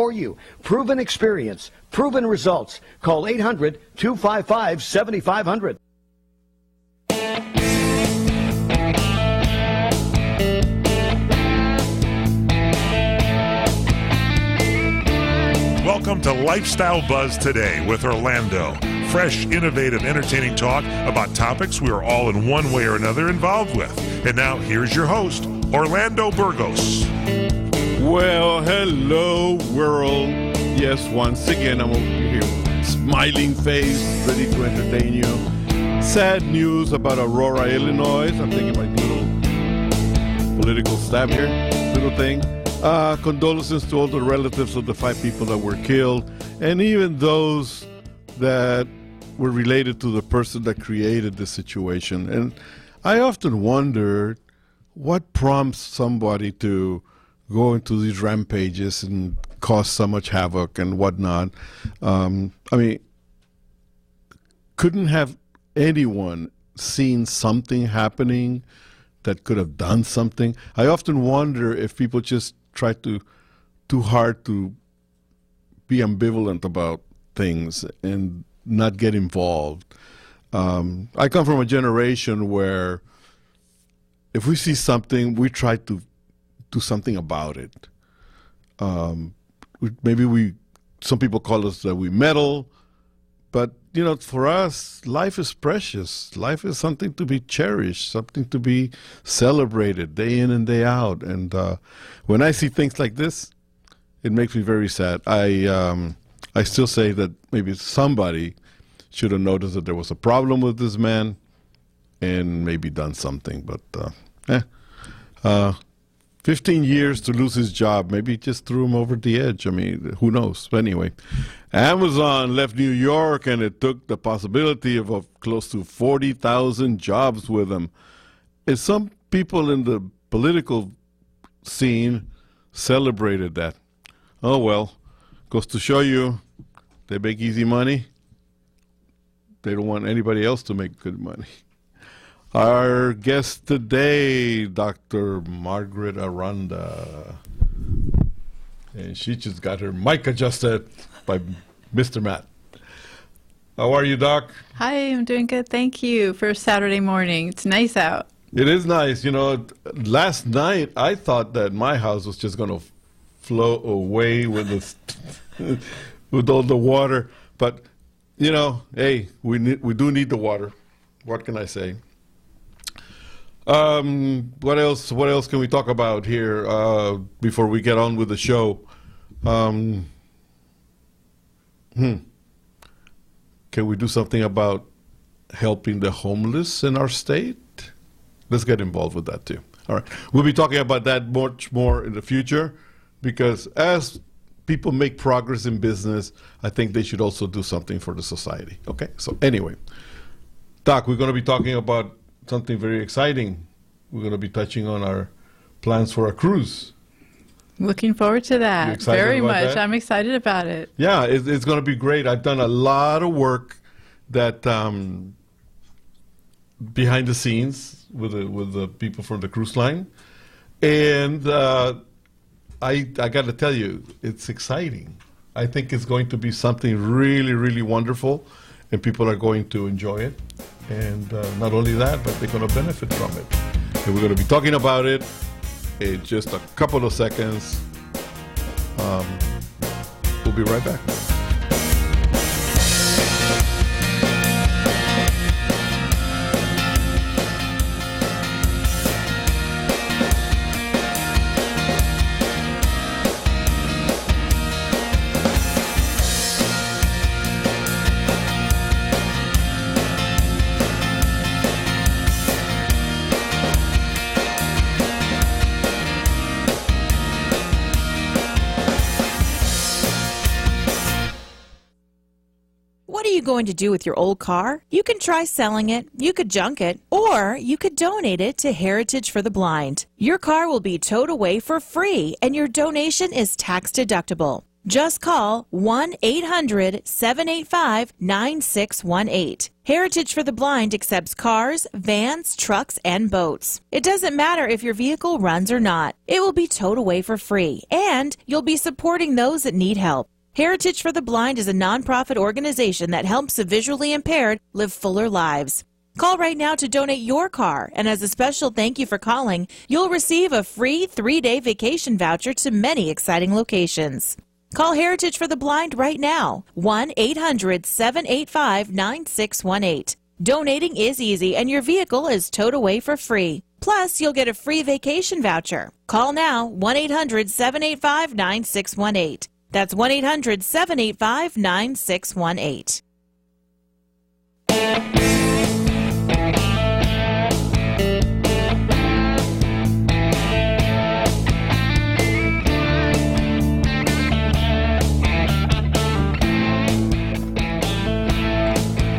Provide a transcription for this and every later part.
for you. Proven experience, proven results. Call 800-255-7500. Welcome to Lifestyle Buzz Today with Orlando. Fresh, innovative, entertaining talk about topics we are all in one way or another involved with. And now, here's your host, Orlando Burgos. Well, hello, world. Yes, once again, I'm over here, smiling face, ready to entertain you. Sad news about Aurora, Illinois. I'm taking my little political stab here, little thing. Condolences to all the relatives of the 5 people that were killed, and even those that were related to the person that created the situation. And I often wondered what prompts somebody to go into these rampages and cause so much havoc and whatnot. I mean, couldn't have anyone seen something happening that could have done something? I often wonder if people just try too hard to be ambivalent about things and not get involved. I come from a generation where if we see something, we try to do something about it. Some people call us that we meddle, but you know, for us, life is precious. Life is something to be cherished, something to be celebrated day in and day out. And when I see things like this, it makes me very sad. I still say that maybe somebody should have noticed that there was a problem with this man and maybe done something. But 15 years to lose his job, maybe it just threw him over the edge. I mean, who knows? But anyway, Amazon left New York, and it took the possibility of close to 40,000 jobs with them. And some people in the political scene celebrated that. Oh, well, goes to show you they make easy money. They don't want anybody else to make good money. Our guest today, Dr. Margaret Aranda. And she just got her mic adjusted by Mr. Matt. How are you, Doc? Hi, I'm doing good. Thank you for Saturday morning. It's nice out. It is nice. You know, last night I thought that my house was just going to flow away with with all the water. But, you know, hey, we do need the water. What can I say? What else can we talk about here before we get on with the show? Can we do something about helping the homeless in our state? Let's get involved with that too. All right. We'll be talking about that much more in the future, because as people make progress in business, I think they should also do something for the society. Okay? So anyway, Doc, we're going to be talking about something very exciting. We're going to be touching on our plans for a cruise. Looking forward to that. Very much. That? I'm excited about it. Yeah, it's going to be great. I've done a lot of work that behind the scenes with the people from the cruise line, and I got to tell you, it's exciting. I think it's going to be something really, really wonderful, and people are going to enjoy it. And not only that, but they're going to benefit from it. And we're going to be talking about it in just a couple of seconds. We'll be right back. Going to do with your old car? You can try selling it, you could junk it, or you could donate it to Heritage for the Blind. Your car will be towed away for free, and your donation is tax deductible. Just call 1-800-785-9618. Heritage for the Blind accepts cars, vans, trucks, and boats. It doesn't matter if your vehicle runs or not. It will be towed away for free, and you'll be supporting those that need help. Heritage for the Blind is a nonprofit organization that helps the visually impaired live fuller lives. Call right now to donate your car, and as a special thank you for calling, you'll receive a free 3-day vacation voucher to many exciting locations. Call Heritage for the Blind right now, 1-800-785-9618. Donating is easy, and your vehicle is towed away for free. Plus, you'll get a free vacation voucher. Call now, 1-800-785-9618. That's 1-800-785-9618.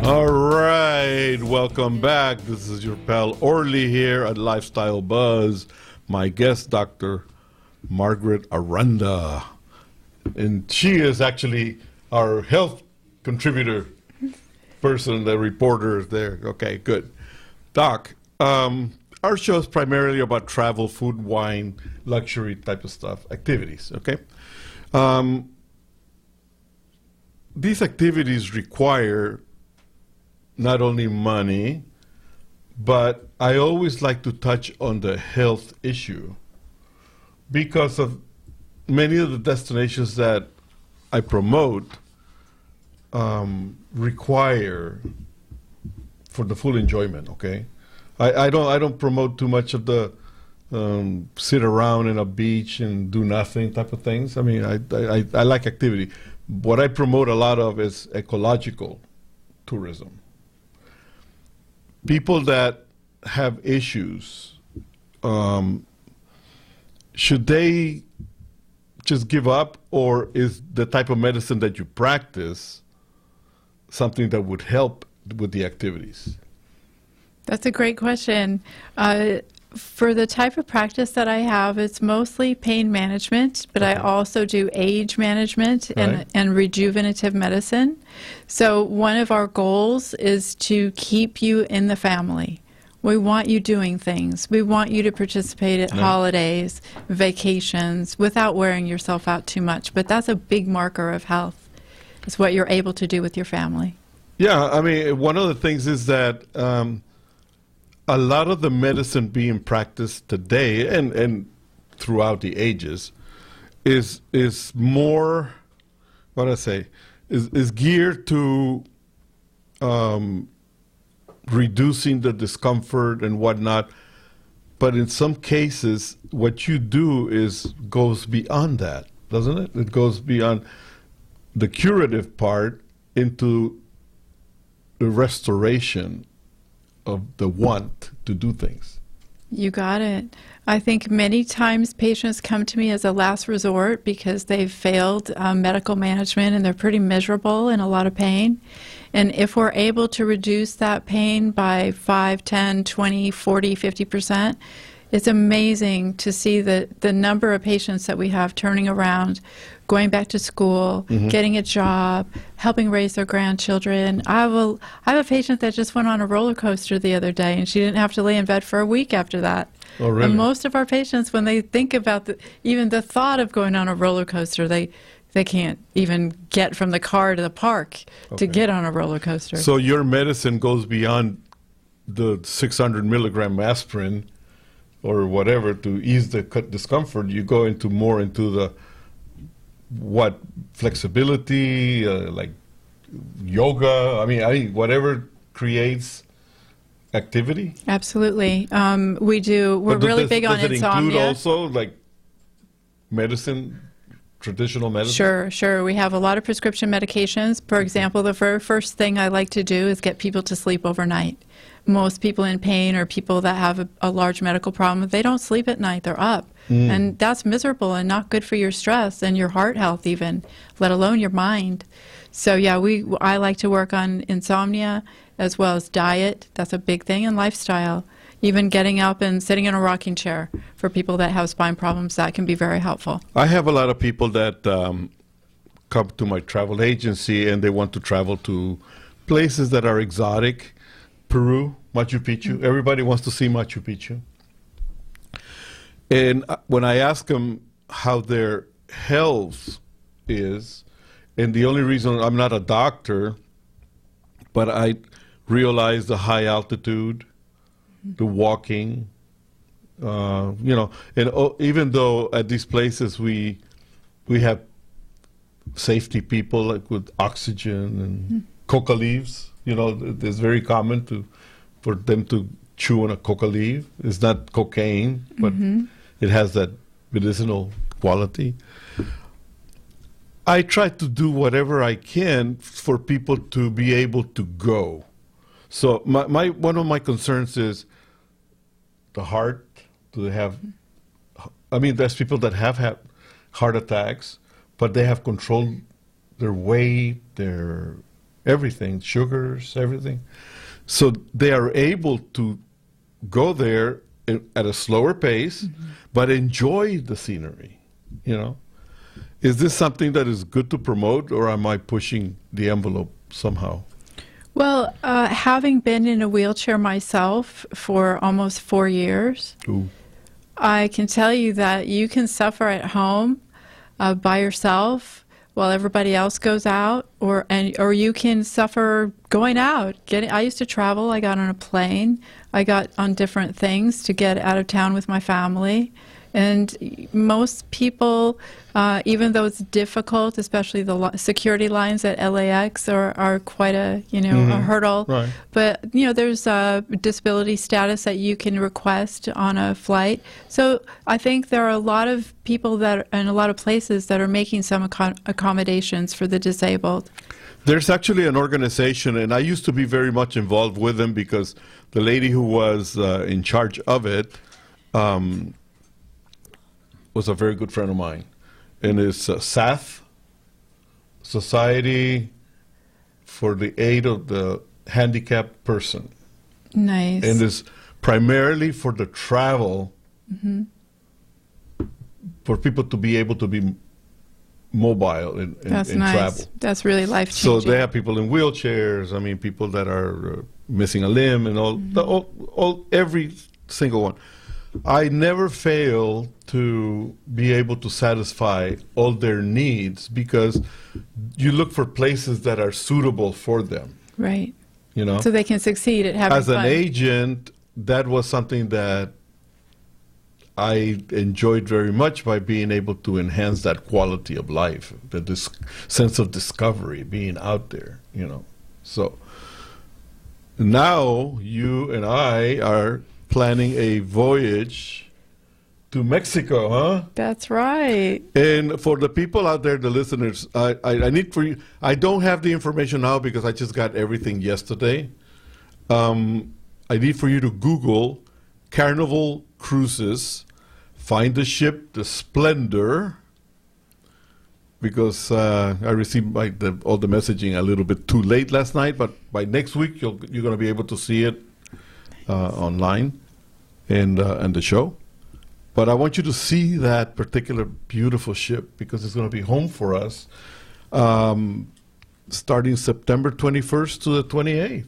All right, welcome back. This is your pal Orly here at Lifestyle Buzz. My guest, Dr. Margaret Aranda. And she is actually our health contributor person, the reporter there. Okay, good. Doc, our show is primarily about travel, food, wine, luxury type of stuff, activities, okay? These activities require not only money, but I always like to touch on the health issue because of many of the destinations that I promote require for the full enjoyment. Okay, I don't promote too much of the sit around in a beach and do nothing type of things. I mean, I like activity. What I promote a lot of is ecological tourism. People that have issues, should they just give up, or is the type of medicine that you practice something that would help with the activities? That's a great question. For the type of practice that I have, it's mostly pain management, but I also do age management and rejuvenative medicine. So one of our goals is to keep you in the family. We want you doing things. We want you to participate at holidays, vacations, without wearing yourself out too much. But that's a big marker of health. It's what you're able to do with your family. Yeah, I mean, one of the things is that a lot of the medicine being practiced today and throughout the ages is more, what do I say, is geared to reducing the discomfort and whatnot. But in some cases, what you do goes beyond that, doesn't it? It goes beyond the curative part into the restoration of the want to do things. You got it. I think many times patients come to me as a last resort because they've failed medical management and they're pretty miserable and a lot of pain. And if we're able to reduce that pain by 5, 10, 20, 40, 50%, it's amazing to see the number of patients that we have turning around, going back to school, getting a job, helping raise their grandchildren. I have a patient that just went on a roller coaster the other day, and she didn't have to lay in bed for a week after that. Oh, really? And most of our patients, when they think about even the thought of going on a roller coaster, they can't even get from the car to the park to get on a roller coaster. So your medicine goes beyond the 600 milligram aspirin or whatever to ease the discomfort. You go into more into the flexibility, like yoga. I mean, whatever creates activity. Absolutely, we do. We're really big on insomnia. Does it include also like medicine? Traditional medicine? Sure. We have a lot of prescription medications. For example, the very first thing I like to do is get people to sleep overnight. Most people in pain or people that have a large medical problem, they don't sleep at night, they're up. And that's miserable and not good for your stress and your heart health even, let alone your mind. So yeah, I like to work on insomnia as well as diet. That's a big thing, and lifestyle. Even getting up and sitting in a rocking chair for people that have spine problems, that can be very helpful. I have a lot of people that come to my travel agency and they want to travel to places that are exotic. Peru, Machu Picchu. Everybody wants to see Machu Picchu. And when I ask them how their health is, and the only reason I'm not a doctor, but I realize the high altitude, the walking, and even though at these places we have safety people like with oxygen and coca leaves, it's very common for them to chew on a coca leaf. It's not cocaine, but it has that medicinal quality. I try to do whatever I can for people to be able to go. So one of my concerns is the heart. Do they have? I mean, there's people that have had heart attacks, but they have controlled their weight, their everything, sugars, everything. So they are able to go there at a slower pace, but enjoy the scenery, Is this something that is good to promote, or am I pushing the envelope somehow? Well, having been in a wheelchair myself for almost 4 years, I can tell you that you can suffer at home by yourself while everybody else goes out, or you can suffer going out. I used to travel. I got on a plane. I got on different things to get out of town with my family. And most people, even though it's difficult, especially the security lines at LAX are quite a a hurdle. Right. But there's a disability status that you can request on a flight. So I think there are a lot of people in a lot of places that are making some accommodations for the disabled. There's actually an organization, and I used to be very much involved with them because the lady who was in charge of it was a very good friend of mine, and it's SAF, Society for the Aid of the Handicapped Person. Nice. And it's primarily for the travel, for people to be able to be mobile and That's nice. Travel. That's really life-changing. So they have people in wheelchairs, people that are missing a limb and all every single one. I never fail to be able to satisfy all their needs because you look for places that are suitable for them. Right. So they can succeed at having fun. As an agent, that was something that I enjoyed very much by being able to enhance that quality of life, the sense of discovery, being out there, So now you and I are planning a voyage to Mexico, huh? That's right. And for the people out there, the listeners, I need for you, I don't have the information now because I just got everything yesterday. I need for you to Google Carnival Cruises, find the ship, the Splendor, because I received all the messaging a little bit too late last night, but by next week you're going to be able to see it online and the show. But I want you to see that particular beautiful ship because it's going to be home for us starting September 21st to the 28th.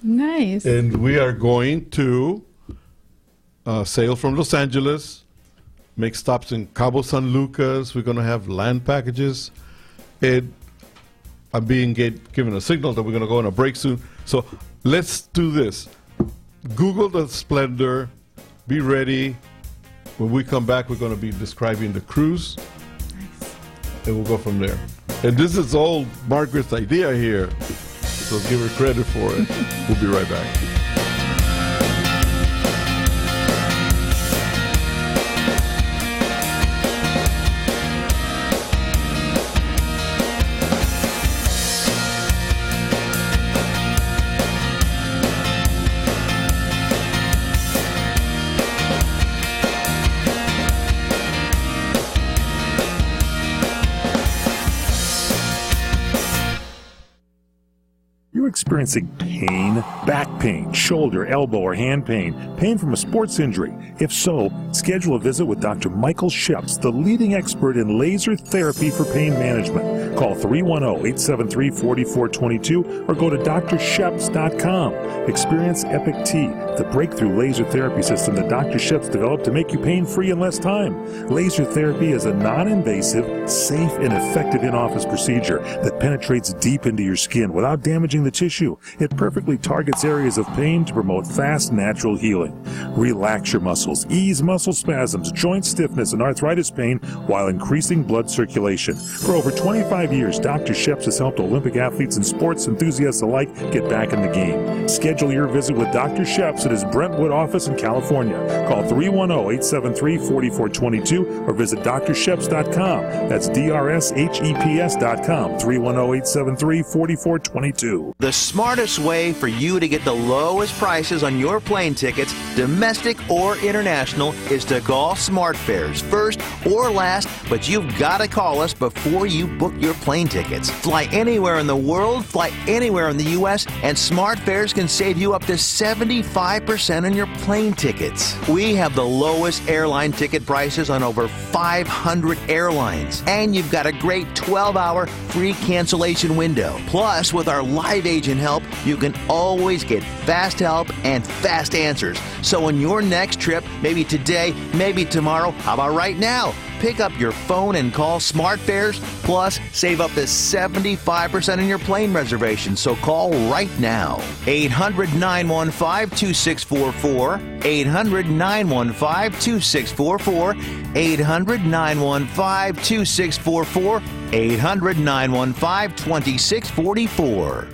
Nice. And we are going to sail from Los Angeles, make stops in Cabo San Lucas. We're going to have land packages. And I'm being given a signal that we're going to go on a break soon. So let's do this. Google the Splendor. Be ready. When we come back, we're going to be describing the cruise. Nice. And we'll go from there. And this is all Margaret's idea here. So give her credit for it. We'll be right back. experiencing pain, back pain, shoulder, elbow, or hand pain, pain from a sports injury? If so, schedule a visit with Dr. Michael Sheps, the leading expert in laser therapy for pain management. Call 310-873-4422 or go to drsheps.com. Experience Epic T, the breakthrough laser therapy system that Dr. Sheps developed to make you pain-free in less time. Laser therapy is a non-invasive, safe, and effective in-office procedure that penetrates deep into your skin without damaging the tissue. It perfectly targets areas of pain to promote fast, natural healing. Relax your muscles, ease muscle spasms, joint stiffness, and arthritis pain while increasing blood circulation. For over 25 years, Dr. Sheps has helped Olympic athletes and sports enthusiasts alike get back in the game. Schedule your visit with Dr. Sheps at his Brentwood office in California. Call 310-873-4422 or visit drsheps.com. That's DRSHEPS.com. 310-873-4422. The smartest way for you to get the lowest prices on your plane tickets, domestic or international, is to call SmartFares first or last, but you've got to call us before you book your plane tickets. Fly anywhere in the world, fly anywhere in the U.S., and SmartFares can save you up to 75% on your plane tickets. We have the lowest airline ticket prices on over 500 airlines, and you've got a great 12-hour free cancellation window. Plus, with our live agent help, you can always get fast help and fast answers. So on your next trip, maybe today, maybe tomorrow, how about right now? Pick up your phone and call SmartFares, plus save up to 75% on your plane reservation. So call right now. 800-915-2644, 800-915-2644, 800-915-2644, 800-915-2644.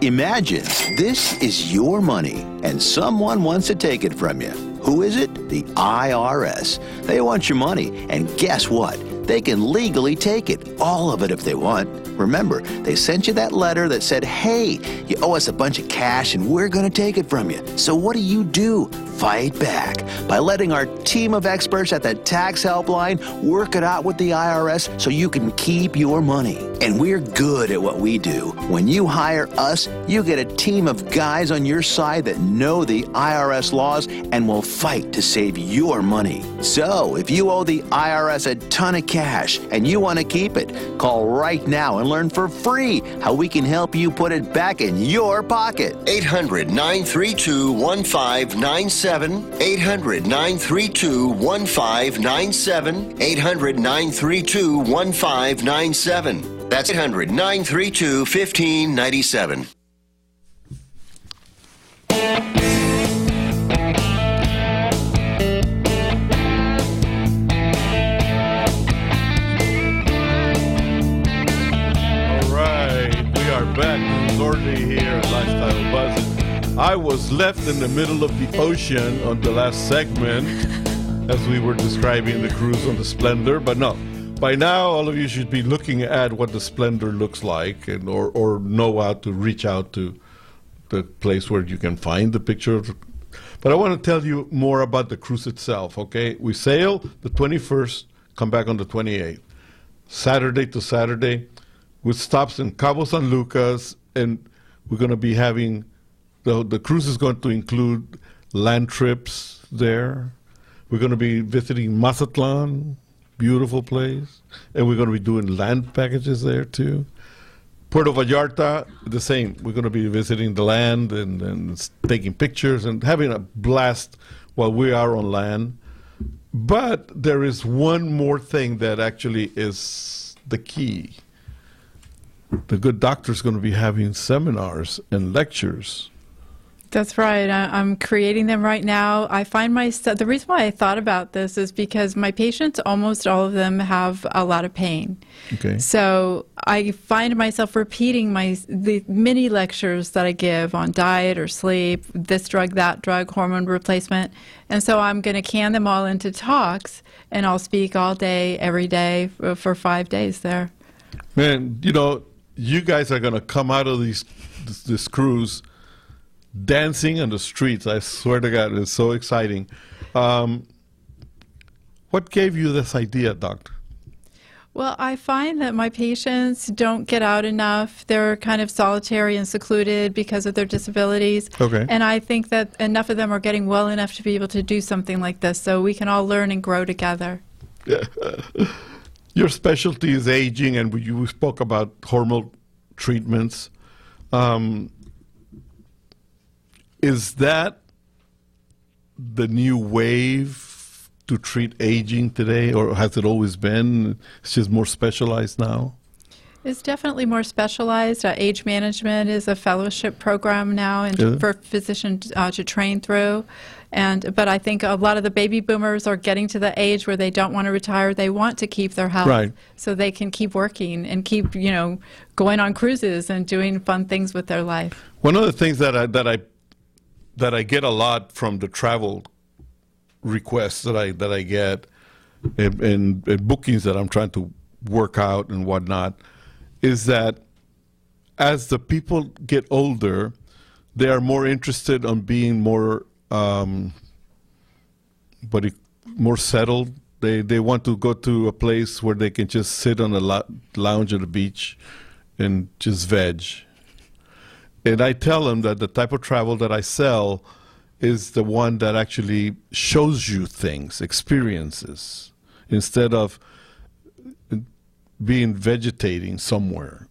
Imagine this is your money and someone wants to take it from you. Who is it? The IRS. They want your money, and guess what? They can legally take it, all of it if they want. Remember, they sent you that letter that said, hey, you owe us a bunch of cash and we're going to take it from you. So what do? Fight back by letting our team of experts at the Tax Helpline work it out with the IRS so you can keep your money. And we're good at what we do. When you hire us, you get a team of guys on your side that know the IRS laws and will fight to save your money. So if you owe the IRS a ton of cash and you want to keep it, call right now and learn for free how we can help you put it back in your pocket. 800-932-1597. 800-932-1597. 800-932-1597. That's 800-932-1597. Back, Zordy here at Lifestyle Buzz. I was left in the middle of the ocean on the last segment as we were describing the cruise on the Splendor, but no. By now, all of you should be looking at what the Splendor looks like, and or know how to reach out to the place where you can find the picture. But I want to tell you more about the cruise itself, okay? We sail the 21st, come back on the 28th. Saturday to Saturday, with stops in Cabo San Lucas, and we're going to be having, the cruise is going to include land trips there. We're going to be visiting Mazatlan, beautiful place, and we're going to be doing land packages there too. Puerto Vallarta, the same. We're going to be visiting the land and taking pictures and having a blast while we are on land. But there is one more thing that actually is the key. The good doctor's going to be having seminars and lectures. That's right. I'm creating them right now. I find myself, the reason why I thought about this is because my patients, almost all of them, have a lot of pain. Okay. So I find myself repeating the mini lectures that I give on diet or sleep, this drug, that drug, hormone replacement. And so I'm going to can them all into talks, and I'll speak all day, every day for 5 days there. Man, you know, you guys are going to come out of this cruise dancing on the streets. I swear to God, it's so exciting. What gave you this idea, Doctor? Well, I find that my patients don't get out enough. They're kind of solitary and secluded because of their disabilities. Okay. And I think that enough of them are getting well enough to be able to do something like this, so we can all learn and grow together. Your specialty is aging, and you spoke about hormonal treatments. Is that the new wave to treat aging today, or has it always been? It's just more specialized now? It's definitely more specialized. Age management is a fellowship program now and for physicians to train through. But I think a lot of the baby boomers are getting to the age where they don't want to retire. They want to keep their health, right, so they can keep working and keep, going on cruises and doing fun things with their life. One of the things that I get a lot from the travel requests that I get and bookings that I'm trying to work out and whatnot is that as the people get older, they are more interested on being more more settled. They want to go to a place where they can just sit on a lounge at the beach and just veg. And I tell them that the type of travel that I sell is the one that actually shows you things, experiences, instead of being vegetating somewhere.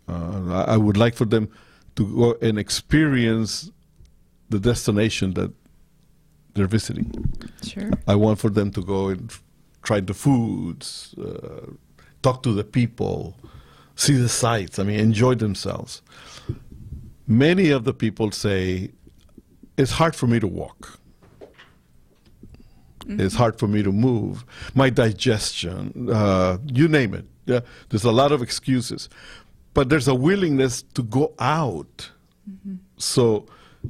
I would like for them to go and experience the destination that they're visiting. Sure. I want for them to go and try the foods, talk to the people, see the sights, enjoy themselves. Many of the people say, it's hard for me to walk. Mm-hmm. It's hard for me to move. My digestion, you name it. Yeah, there's a lot of excuses. But there's a willingness to go out. Mm-hmm. So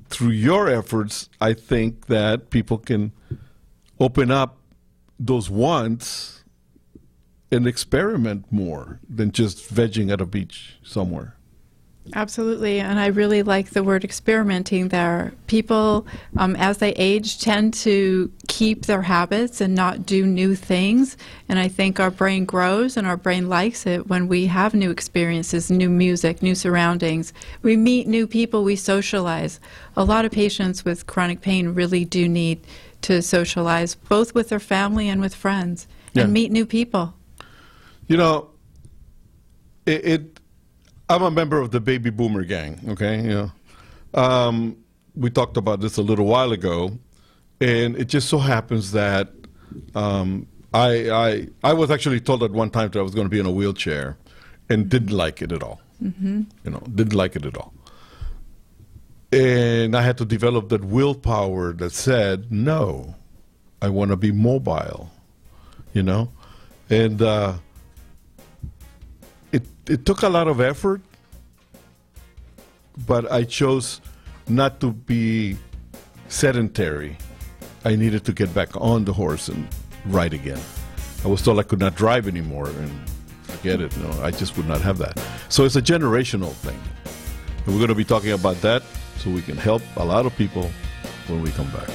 through your efforts, I think that people can open up those wants and experiment more than just vegging at a beach somewhere. Absolutely, and I really like the word experimenting there. People, as they age, tend to keep their habits and not do new things, and I think our brain grows and our brain likes it when we have new experiences, new music, new surroundings. We meet new people, we socialize. A lot of patients with chronic pain really do need to socialize, both with their family and with friends, and meet new people. I'm a member of the baby boomer gang, okay? We talked about this a little while ago, and it just so happens that I was actually told at one time that I was going to be in a wheelchair and didn't like it at all. Mm-hmm. Didn't like it at all. And I had to develop that willpower that said, no, I want to be mobile, And it took a lot of effort, but I chose not to be sedentary. I needed to get back on the horse and ride again. I was told I could not drive anymore, and forget it. I just would not have that. So it's a generational thing. And we're going to be talking about that so we can help a lot of people when we come back.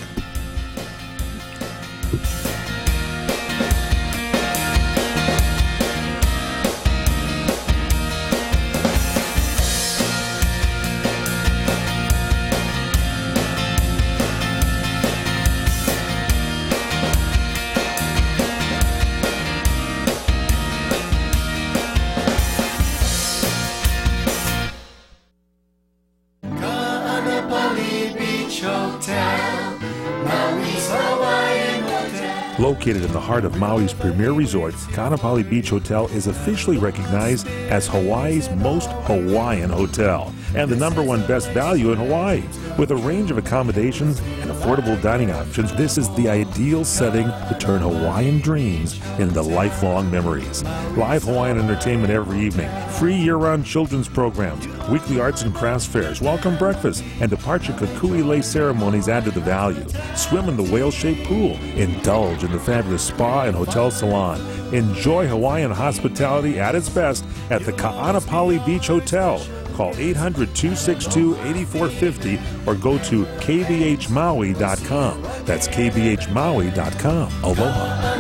Located in the heart of Maui's premier resort, Kaanapali Beach Hotel is officially recognized as Hawaii's most Hawaiian hotel and the #1 best value in Hawaii. With a range of accommodations and affordable dining options, this is the ideal setting to turn Hawaiian dreams into lifelong memories. Live Hawaiian entertainment every evening, free year-round children's programs, weekly arts and crafts fairs, welcome breakfast, and departure kukui lei ceremonies add to the value. Swim in the whale-shaped pool, indulge in the fabulous spa and hotel salon. Enjoy Hawaiian hospitality at its best at the Kaanapali Beach Hotel. Call 800-262-8450 or go to kbhmaui.com. That's kbhmaui.com. Aloha.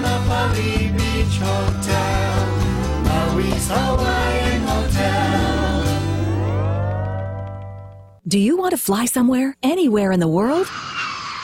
Maui's Hawaiian Hotel. Do you want to fly somewhere, anywhere in the world?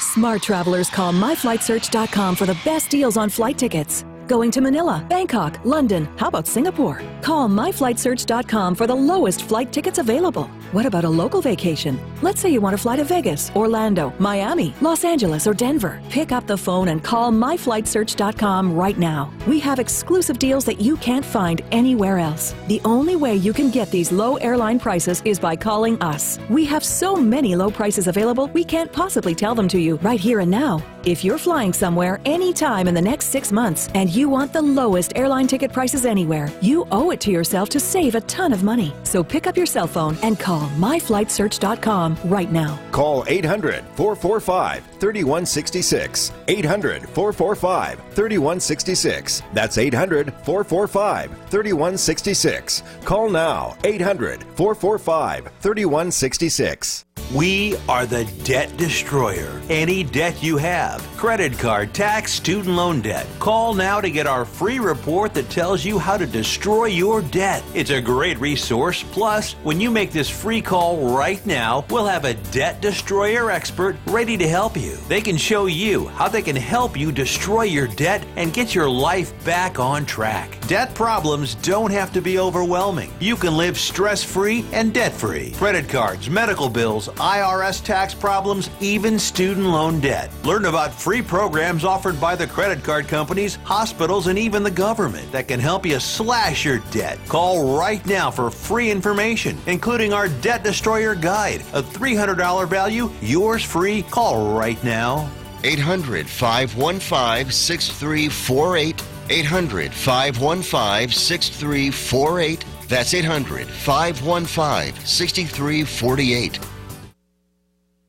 Smart travelers call myflightsearch.com for the best deals on flight tickets. Going to Manila, Bangkok, London, how about Singapore? Call myflightsearch.com for the lowest flight tickets available. What about a local vacation? Let's say you want to fly to Vegas, Orlando, Miami, Los Angeles, or Denver. Pick up the phone and call myflightsearch.com right now. We have exclusive deals that you can't find anywhere else. The only way you can get these low airline prices is by calling us. We have so many low prices available, we can't possibly tell them to you right here and now. If you're flying somewhere anytime in the next 6 months and you want the lowest airline ticket prices anywhere, you owe it to yourself to save a ton of money. So pick up your cell phone and call myflightsearch.com right now. Call 800-445-3166. 800-445-3166. That's 800-445-3166. Call now. 800-445-3166. We are the debt destroyer. Any debt you have, credit card, tax, student loan debt, call now to get our free report that tells you how to destroy your debt. It's a great resource. Plus, when you make this free call right now, we'll have a debt destroyer expert ready to help you. They can show you how they can help you destroy your debt and get your life back on track. Debt problems don't have to be overwhelming. You can live stress-free and debt-free. Credit cards, medical bills, IRS tax problems, even student loan debt. Learn about free programs offered by the credit card companies, hospitals, and even the government that can help you slash your debt. Call right now for free information, including our Debt Destroyer Guide, a $300 value, yours free. Call right now. 800-515-6348. 800-515-6348. That's 800-515-6348.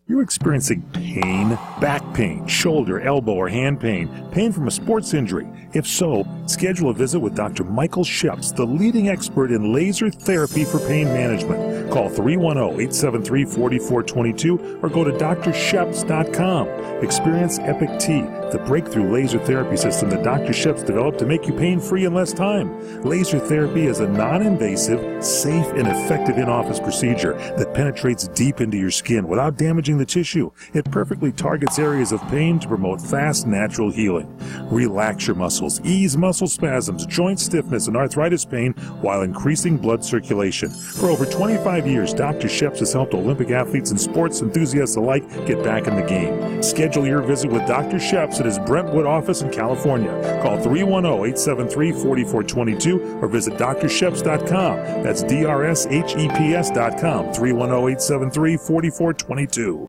You're experiencing pain, back pain, shoulder, elbow, or hand pain, pain from a sports injury. If so, schedule a visit with Dr. Michael Sheps, the leading expert in laser therapy for pain management. Call 310-873-4422 or go to drsheps.com. Experience Epic T, the breakthrough laser therapy system that Dr. Sheps developed to make you pain-free in less time. Laser therapy is a non-invasive, safe, and effective in-office procedure that penetrates deep into your skin without damaging the tissue. It perfectly targets areas of pain to promote fast, natural healing. Relax your muscles, ease muscle spasms, joint stiffness, and arthritis pain while increasing blood circulation. For over 25 years, Dr. Sheps has helped Olympic athletes and sports enthusiasts alike get back in the game. Schedule your visit with Dr. Sheps at his Brentwood office in California. Call 310-873-4422 or visit drsheps.com. That's DRSHEPS.com. 310-873-4422.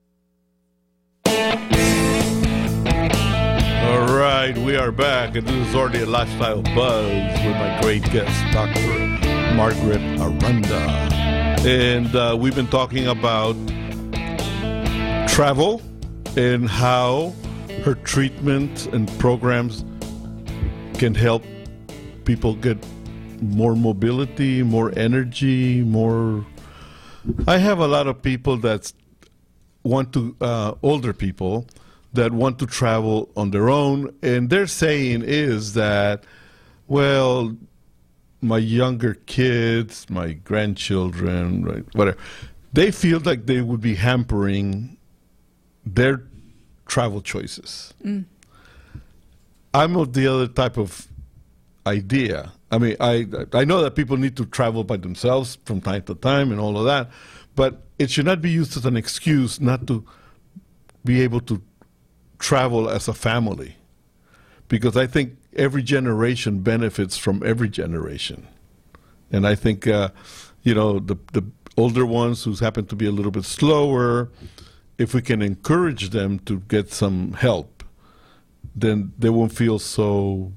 All right, we are back, and this is already a Lifestyle Buzz with my great guest, Dr. Margaret Aranda. And we've been talking about travel and how her treatment and programs can help people get more mobility, more energy, more... I have a lot of people that want to, older people, that want to travel on their own, and their saying is that, well, my younger kids, my grandchildren, right, whatever, they feel like they would be hampering their travel choices. Mm. I'm of the other type of idea. I mean, I know that people need to travel by themselves from time to time and all of that, but it should not be used as an excuse not to be able to travel as a family, because I think every generation benefits from every generation. And I think, the older ones who happen to be a little bit slower, if we can encourage them to get some help, then they won't feel so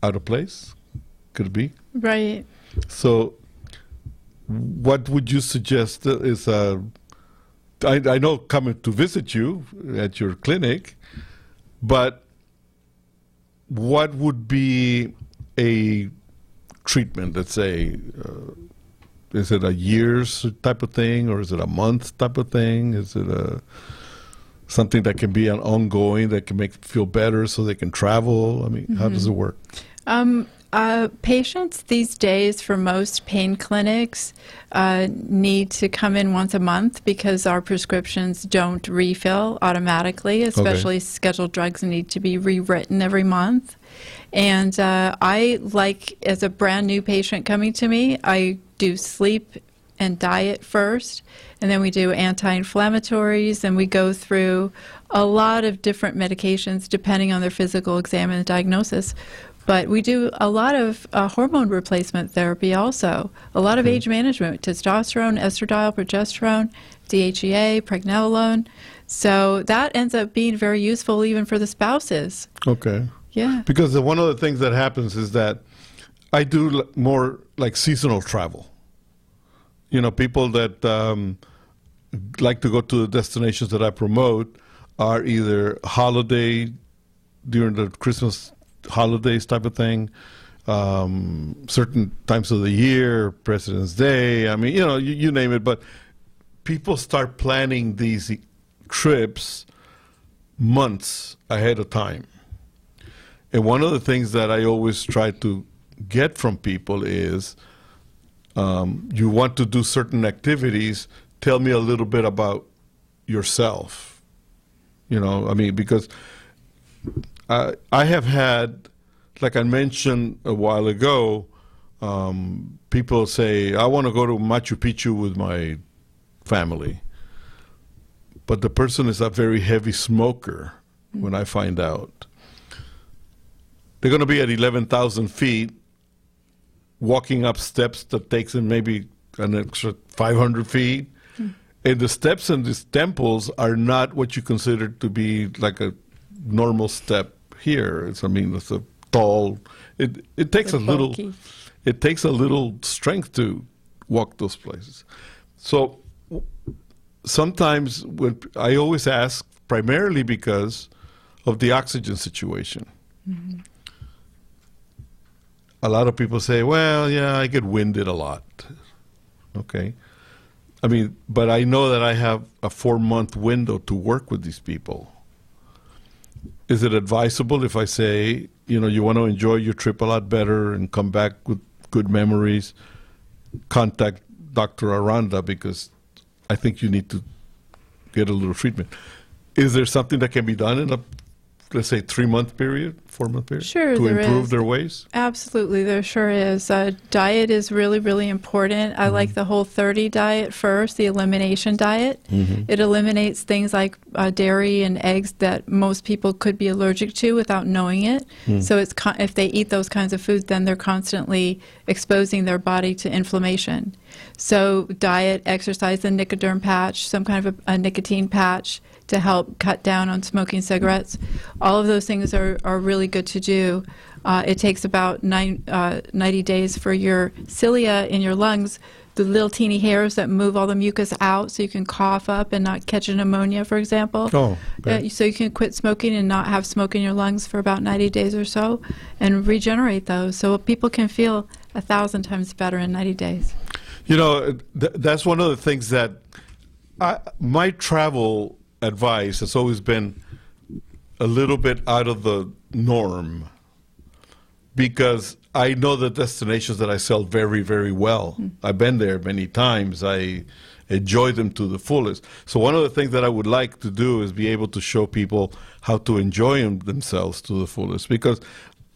out of place. Could it be? Right. So what would you suggest is I know coming to visit you at your clinic, but what would be a treatment, let's say, is it a year's type of thing, or is it a month type of thing? Is it something that can be an ongoing, that can make them feel better so they can travel? I mean, how does it work? Patients these days for most pain clinics need to come in once a month because our prescriptions don't refill automatically, especially scheduled drugs need to be rewritten every month. And I like, as a brand new patient coming to me, I do sleep and diet first, and then we do anti-inflammatories, and we go through a lot of different medications depending on their physical exam and diagnosis. But we do a lot of hormone replacement therapy also, a lot of age management, testosterone, estradiol, progesterone, DHEA, pregnenolone. So that ends up being very useful even for the spouses. Okay. Yeah. Because one of the things that happens is that I do more like seasonal travel. You know, people that like to go to the destinations that I promote are either holiday, during the Christmas holidays type of thing, certain times of the year, President's Day, I mean, you know, you name it, but people start planning these trips months ahead of time. And one of the things that I always try to get from people is, you want to do certain activities, tell me a little bit about yourself. You know, I mean, because I have had, like I mentioned a while ago, people say, I want to go to Machu Picchu with my family. But the person is a very heavy smoker when I find out. They're going to be at 11,000 feet, walking up steps that takes them maybe an extra 500 feet. And the steps in these temples are not what you consider to be like a normal step here. It's, I mean, it's a tall, it takes a little, it takes a little strength to walk those places. So sometimes when I always ask, primarily because of the oxygen situation. A lot of people say, well, yeah, I get winded a lot. Okay. I mean, but I know that I have a 4-month window to work with these people. Is it advisable if I say, you know, you want to enjoy your trip a lot better and come back with good memories, contact Dr. Aranda because I think you need to get a little treatment. Is there something that can be done in a, let's say, 3-month period, 4-month period? Sure, to there improve is. their ways? Absolutely, there sure is. Diet is really, really important. I like the Whole30 diet first, the elimination diet. It eliminates things like dairy and eggs that most people could be allergic to without knowing it. So it's if they eat those kinds of foods, then they're constantly exposing their body to inflammation. So diet, exercise, a Nicoderm patch, some kind of a nicotine patch, to help cut down on smoking cigarettes. All of those things are really good to do. It takes about 90 days for your cilia in your lungs, the little teeny hairs that move all the mucus out so you can cough up and not catch a pneumonia, for example. Oh, okay. So you can quit smoking and not have smoke in your lungs for about 90 days or so and regenerate those so people can feel 1,000 times better in 90 days. You know, that's one of the things that my travel advice has always been a little bit out of the norm because I know the destinations that I sell very, very well. I've been there many times. I enjoy them to the fullest. So one of the things that I would like to do is be able to show people how to enjoy themselves to the fullest because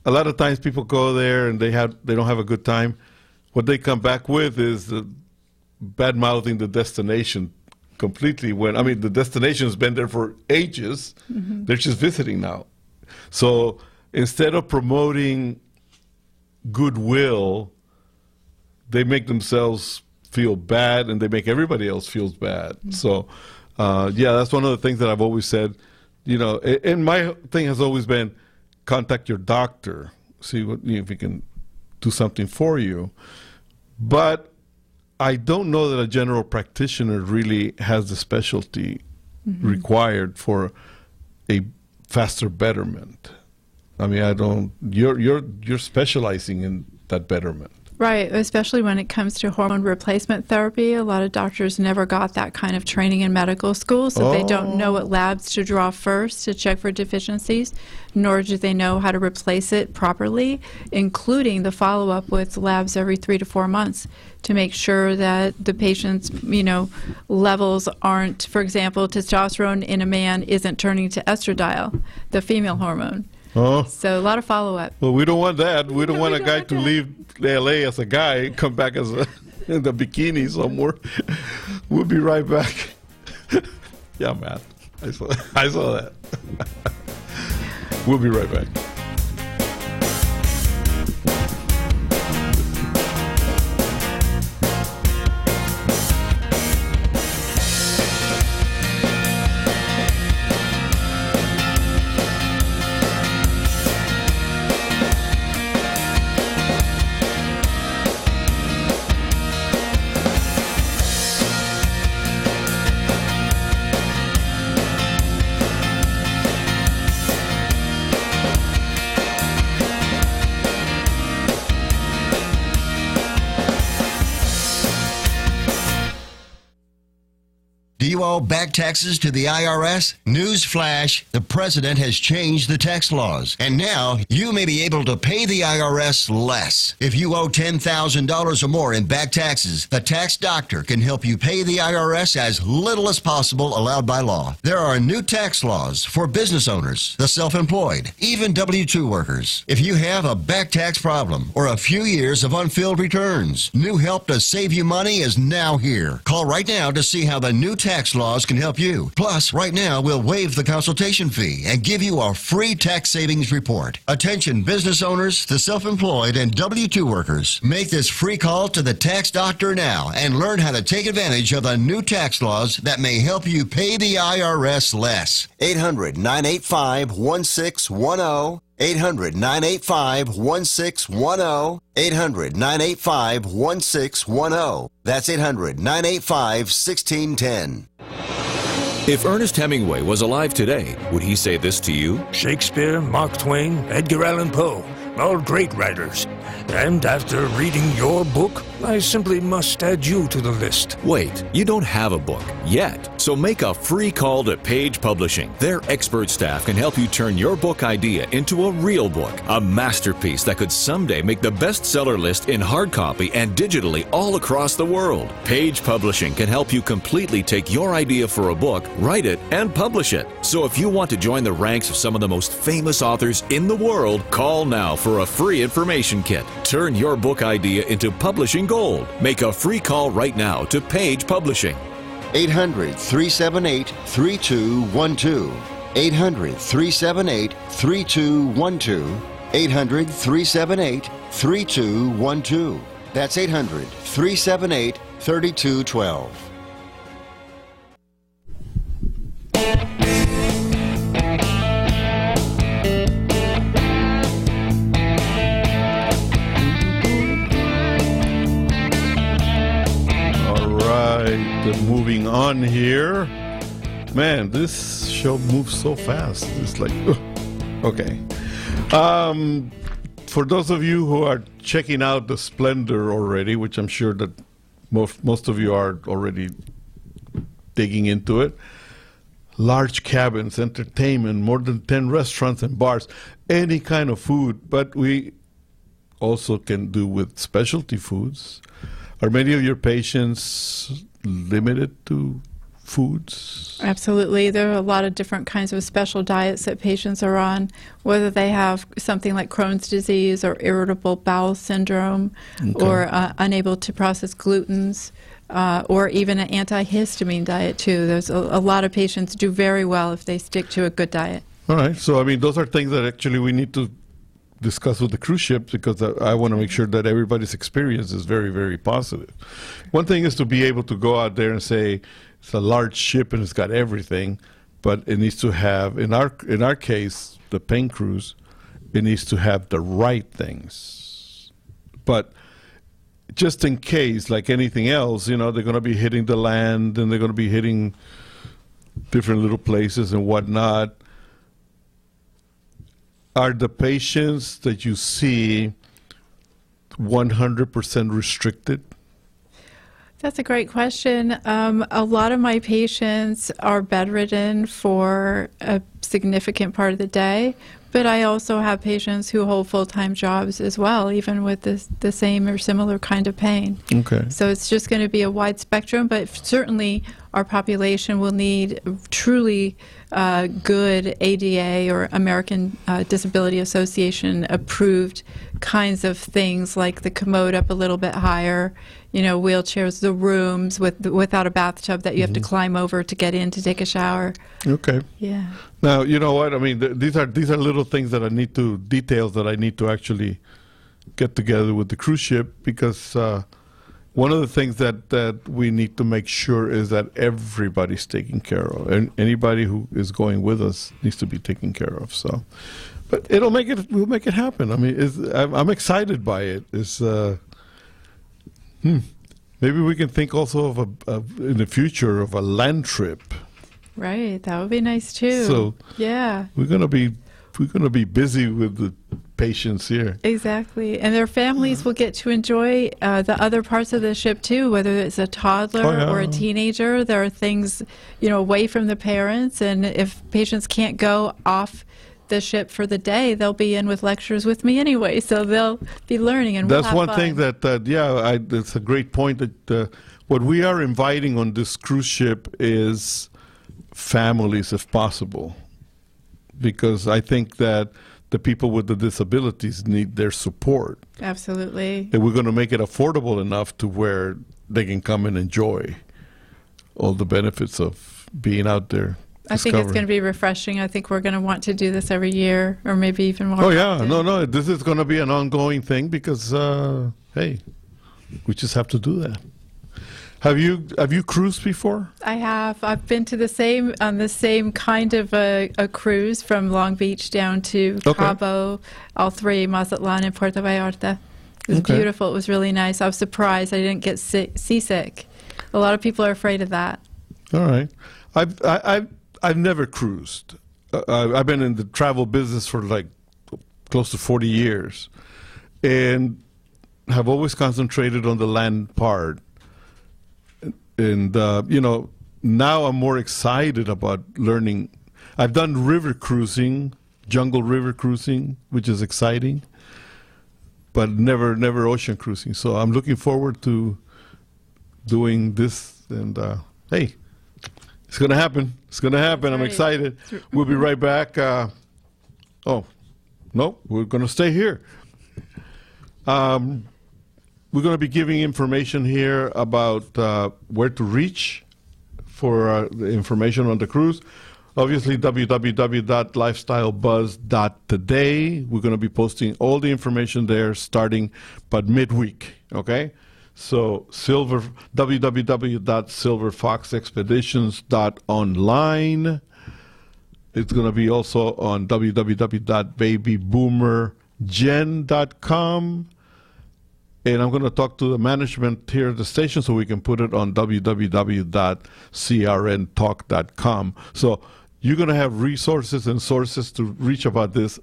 a lot of times people go there and they don't have a good time. What they come back with is bad-mouthing the destination completely when, I mean, the destination's been there for ages. They're just visiting now. So instead of promoting goodwill, they make themselves feel bad and they make everybody else feel bad. So, yeah, that's one of the things that I've always said, you know, and my thing has always been contact your doctor, see if he can do something for you. But I don't know that a general practitioner really has the specialty required for a faster betterment. I mean, I don't. You're specializing in that betterment. Right, especially when it comes to hormone replacement therapy. A lot of doctors never got that kind of training in medical school, so they don't know what labs to draw first to check for deficiencies, nor do they know how to replace it properly, including the follow-up with labs every 3 to 4 months to make sure that the patient's, levels aren't, for example, testosterone in a man isn't turning to estradiol, the female hormone. Oh. So a lot of follow-up. Well, we don't want that. We don't want a guy to leave L.A. as a guy, come back as in the bikini somewhere. We'll be right back. Yeah, man. I saw that. We'll be right back. Do you owe back taxes to the IRS? Newsflash, the president has changed the tax laws, and now you may be able to pay the IRS less. If you owe $10,000 or more in back taxes, the tax doctor can help you pay the IRS as little as possible allowed by law. There are new tax laws for business owners, the self-employed, even W-2 workers. If you have a back tax problem or a few years of unfilled returns, new help to save you money is now here. Call right now to see how the new tax laws can help you. Plus, right now, we'll waive the consultation fee and give you a free tax savings report. Attention business owners, the self-employed, and W-2 workers. Make this free call to the tax doctor now and learn how to take advantage of the new tax laws that may help you pay the IRS less. 800-985-1610. 800-985-1610. 800-985-1610. That's 800-985-1610. If Ernest Hemingway was alive today, would he say this to you? Shakespeare, Mark Twain, Edgar Allan Poe, all great writers. And after reading your book, I simply must add you to the list. Wait, you don't have a book yet. So make a free call to Page Publishing. Their expert staff can help you turn your book idea into a real book, a masterpiece that could someday make the bestseller list in hard copy and digitally all across the world. Page Publishing can help you completely take your idea for a book, write it, and publish it. So if you want to join the ranks of some of the most famous authors in the world, call now for a free information kit. Turn your book idea into publishing gold. Make a free call right now to Page Publishing. 800-378-3212. 800-378-3212. 800-378-3212. That's 800-378-3212. Moving on here. Man, this show moves so fast. It's like, okay. For those of you who are checking out the Splendor already, which I'm sure that most of you are already digging into it, large cabins, entertainment, more than 10 restaurants and bars, any kind of food, but we also can do with specialty foods. Are many of your patients limited to foods? Absolutely. There are a lot of different kinds of special diets that patients are on, whether they have something like Crohn's disease or irritable bowel syndrome, or unable to process glutens, or even an antihistamine diet too. There's a lot of patients do very well if they stick to a good diet. All right. So, I mean, those are things that actually we need to discuss with the cruise ships, because I want to make sure that everybody's experience is very, very positive. One thing is to be able to go out there and say it's a large ship and it's got everything, but it needs to have, in our case, the pain cruise, it needs to have the right things. But just in case, like anything else, they're going to be hitting the land and they're going to be hitting different little places and whatnot. Are the patients that you see 100% restricted? That's a great question. A lot of my patients are bedridden for a significant part of the day, but I also have patients who hold full-time jobs as well, even with the same or similar kind of pain. Okay. So it's just going to be a wide spectrum, but certainly our population will need truly good ADA or American Disability Association approved kinds of things, like the commode up a little bit higher, wheelchairs, the rooms without a bathtub that you have to climb over to get in to take a shower. Okay. Yeah. Now, you know what? I mean, these are little things that details that I need to actually get together with the cruise ship, because one of the things that we need to make sure is that everybody's taken care of, and anybody who is going with us needs to be taken care of. So, but we'll make it happen. I mean, I'm excited by it. Maybe we can think also of in the future of a land trip. Right, that would be nice too. So yeah, we're gonna be busy with the patients here. Exactly, and their families will get to enjoy the other parts of the ship too. Whether it's a toddler or a teenager, there are things away from the parents, and if patients can't go off the ship for the day, they'll be in with lectures with me anyway, so they'll be learning, and that's we'll have one fun. thing it's a great point that what we are inviting on this cruise ship is families, if possible, because I think that the people with the disabilities need their support. Absolutely. And we're going to make it affordable enough to where they can come and enjoy all the benefits of being out there. I think it's going to be refreshing. I think we're going to want to do this every year, or maybe even more. Oh yeah, often. no, this is going to be an ongoing thing, because hey, we just have to do that. Have you cruised before? I have. I've been to the same kind of a cruise from Long Beach down to Cabo, all three, Mazatlan and Puerto Vallarta. It was beautiful. It was really nice. I was surprised I didn't get seasick. A lot of people are afraid of that. All right, I've never cruised. I've been in the travel business for like close to 40 years, and have always concentrated on the land part. And now I'm more excited about learning. I've done river cruising, jungle river cruising, which is exciting, but never ocean cruising. So I'm looking forward to doing this. And hey, it's going to happen. It's going to happen. I'm excited. We'll be right back. Oh, no, we're going to stay here. We're going to be giving information here about where to reach for the information on the cruise. Obviously, www.lifestylebuzz.today. We're going to be posting all the information there starting about midweek, okay? So www.silverfoxexpeditions.online. It's going to be also on www.babyboomergen.com. And I'm going to talk to the management here at the station so we can put it on www.crntalk.com. So you're going to have resources and sources to reach about this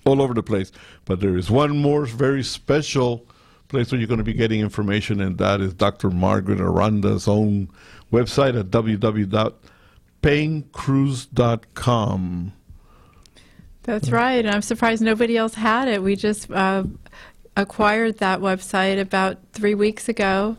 all over the place. But there is one more very special place where you're going to be getting information, and that is Dr. Margaret Aranda's own website at www.payincruise.com. That's right. And I'm surprised nobody else had it. We just acquired that website about 3 weeks ago,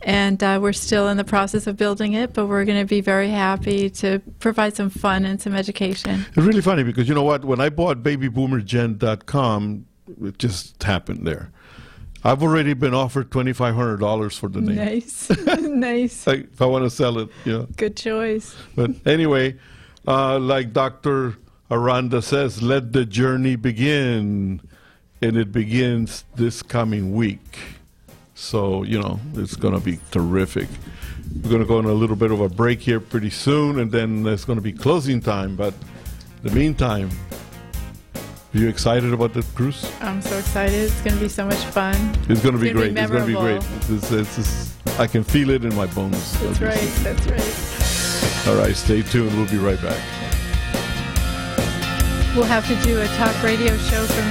and we're still in the process of building it, but we're going to be very happy to provide some fun and some education. It's really funny because, you know what, when I bought babyboomergen.com, it just happened there. I've already been offered $2,500 for the name. Nice. Nice. Like, if I want to sell it, yeah. Good choice. But anyway, like Dr. Aranda says, let the journey begin. And it begins this coming week. So, it's going to be terrific. We're going to go on a little bit of a break here pretty soon, and then there's going to be closing time. But in the meantime, are you excited about the cruise? I'm so excited. It's going to be so much fun. It's going to be great. It's going to be great. I can feel it in my bones. That's right. That's right. All right, stay tuned. We'll be right back. We'll have to do a talk radio show from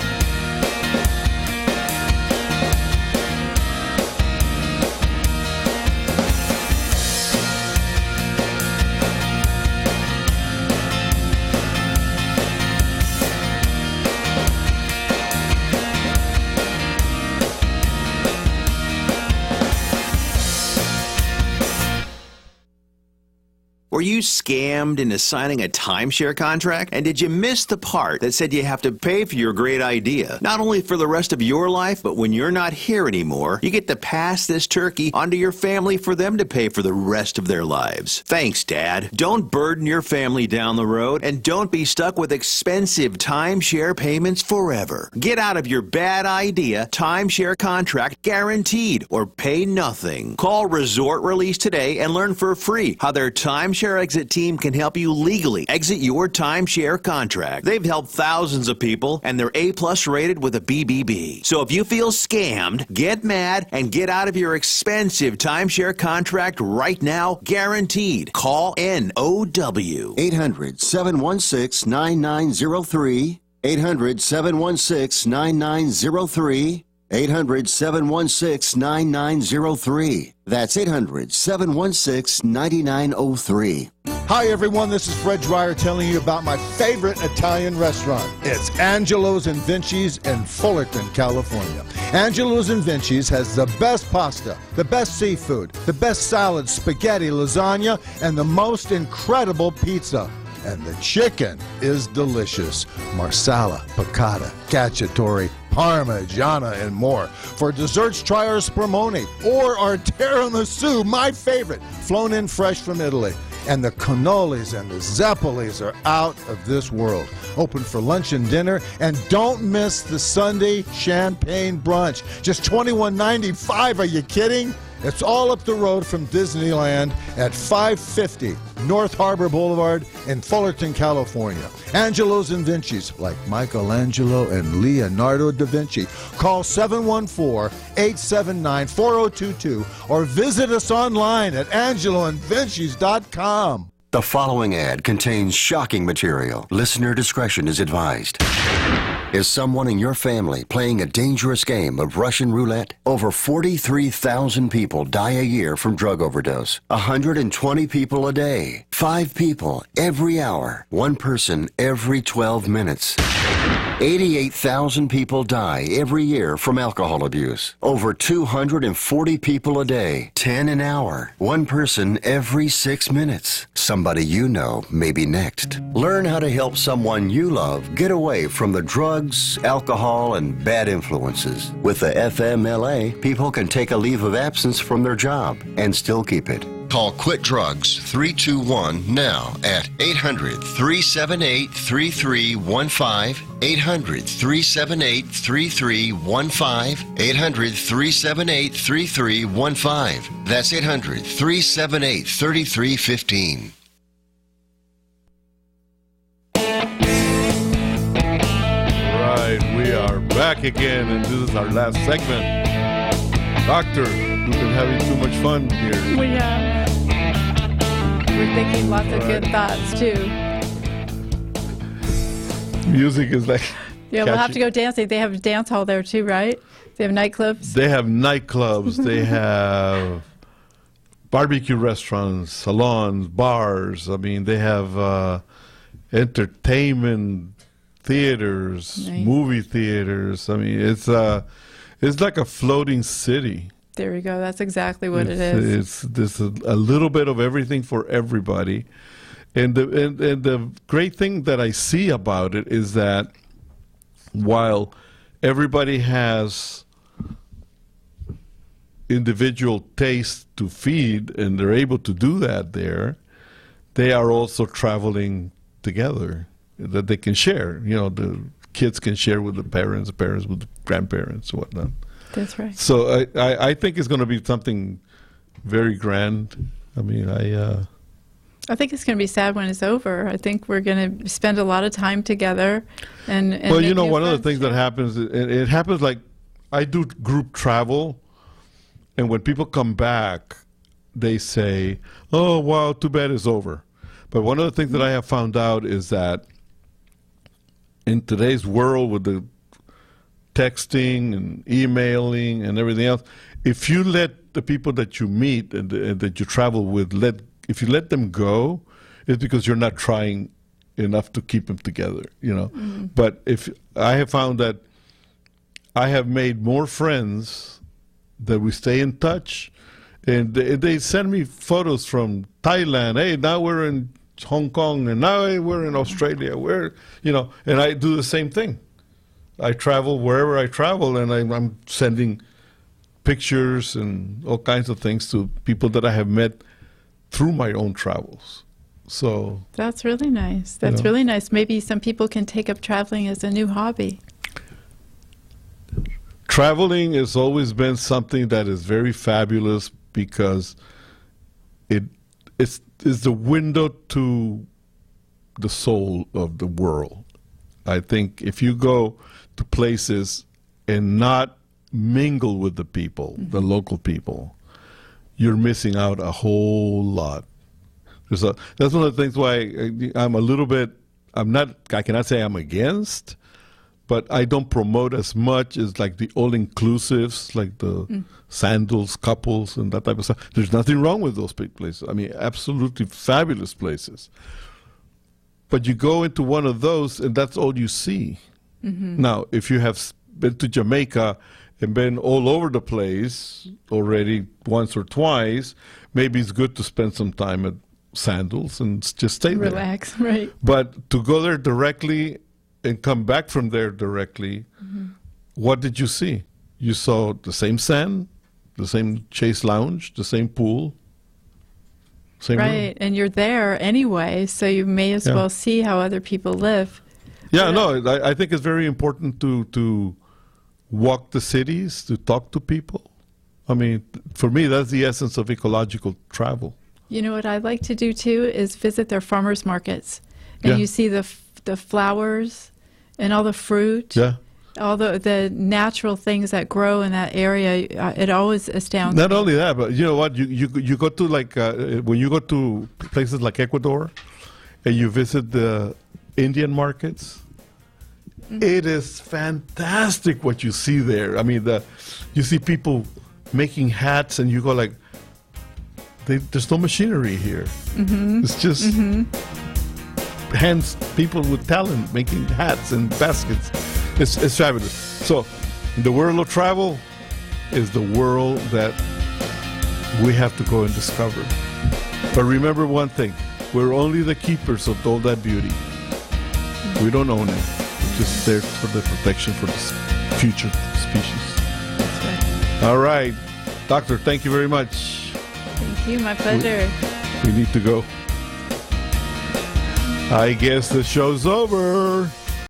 Were you scammed into signing a timeshare contract? And did you miss the part that said you have to pay for your great idea? Not only for the rest of your life, but when you're not here anymore, you get to pass this turkey onto your family for them to pay for the rest of their lives. Thanks, Dad. Don't burden your family down the road, and don't be stuck with expensive timeshare payments forever. Get out of your bad idea timeshare contract guaranteed, or pay nothing. Call Resort Release today and learn for free how their timeshare exit team can help you legally exit your timeshare contract. They've helped thousands of people, and they're A+ rated with a BBB. So if you feel scammed, get mad and get out of your expensive timeshare contract right now, guaranteed. Call NOW. 800-716-9903. 800-716-9903. 800-716-9903. That's 800-716-9903. Hi, everyone. This is Fred Dreyer telling you about my favorite Italian restaurant. It's Angelo's and Vinci's in Fullerton, California. Angelo's and Vinci's has the best pasta, the best seafood, the best salad, spaghetti, lasagna, and the most incredible pizza. And the chicken is delicious. Marsala, piccata, cacciatore, parmigiana, and more. For desserts, try our spumoni or our tiramisu, my favorite, flown in fresh from Italy. And the cannolis and the zeppolis are out of this world. Open for lunch and dinner, and don't miss the Sunday champagne brunch. Just $21.95, are you kidding? It's all up the road from Disneyland at 550 North Harbor Boulevard in Fullerton, California. Angelo's and Vinci's, like Michelangelo and Leonardo da Vinci. Call 714-879-4022 or visit us online at angeloandvincis.com. The following ad contains shocking material. Listener discretion is advised. Is someone in your family playing a dangerous game of Russian roulette? Over 43,000 people die a year from drug overdose. 120 people a day. 5 people every hour. 1 person every 12 minutes. 88,000 people die every year from alcohol abuse. Over 240 people a day. 10 an hour. 1 person every 6 minutes. Somebody you know may be next. Learn how to help someone you love get away from the drugs, alcohol, and bad influences. With the FMLA, people can take a leave of absence from their job and still keep it. Call Quit Drugs 321 now at 800-378-3315, 800-378-3315, 800-378-3315. That's 800-378-3315. We are back again, and this is our last segment. Doctor, we've been having too much fun here. We have. We're thinking lots of good thoughts, too. Music is like... Yeah, we'll have to go dancing. They have a dance hall there, too, right? They have nightclubs? They have nightclubs. They have barbecue restaurants, salons, bars. I mean, they have entertainment theaters, nice. Movie theaters. I mean, it's like a floating city. There we go. That's exactly what it is. There's a little bit of everything for everybody, and the great thing that I see about it is that while everybody has individual taste to feed, and they're able to do that there, they are also traveling together that they can share. You know, the kids can share with the parents with the grandparents and whatnot. That's right. So I think it's going to be something very grand. I mean, I think it's going to be sad when it's over. I think we're going to spend a lot of time together. And well, you know, one of the things that happens, it happens like I do group travel, and when people come back, they say, oh, wow, too bad it's over. But one of the things that I have found out is that in today's world with the texting and emailing and everything else, if you let the people that you meet and that you travel with, if you let them go, it's because you're not trying enough to keep them together, you know. Mm-hmm. But if I have found that I have made more friends that we stay in touch, And they send me photos from Thailand. Hey, now we're in Hong Kong, and now we're in Australia. And I do the same thing. I travel wherever I travel, and I'm sending pictures and all kinds of things to people that I have met through my own travels. So that's really nice. That's really nice. Maybe some people can take up traveling as a new hobby. Traveling has always been something that is very fabulous because it's the window to the soul of the world. I think if you go to places and not mingle with the people, the local people, you're missing out a whole lot. That's one of the things why I'm a little bit, I cannot say I'm against, but I don't promote as much as like the all-inclusives, like the Sandals couples and that type of stuff. There's nothing wrong with those places. I mean, absolutely fabulous places. But you go into one of those and that's all you see. Now, if you have been to Jamaica and been all over the place already once or twice, maybe it's good to spend some time at Sandals and just stay there. Relax, right. But to go there directly and come back from there directly, what did you see? You saw the same sand, the same Chase Lounge, the same pool, same right, room. And you're there anyway, so you may as well see how other people live. Yeah, no, I think it's very important to walk the cities, to talk to people. I mean, for me, that's the essence of ecological travel. You know what I'd like to do too is visit their farmers markets, and you see the flowers and all the fruit, all the natural things that grow in that area. It always astounds me. Not only that, but you know what? You go to like when you go to places like Ecuador, and you visit the Indian markets. It is fantastic what you see there. I mean, you see people making hats, and you go like, there's no machinery here. It's just hands, people with talent making hats and baskets. It's fabulous. So, the world of travel is the world that we have to go and discover. But remember one thing: we're only the keepers of all that beauty. We don't own it. Just there for the protection for the future species. That's right. All right. Doctor, thank you very much. Thank you. My pleasure. We need to go. I guess the show's over.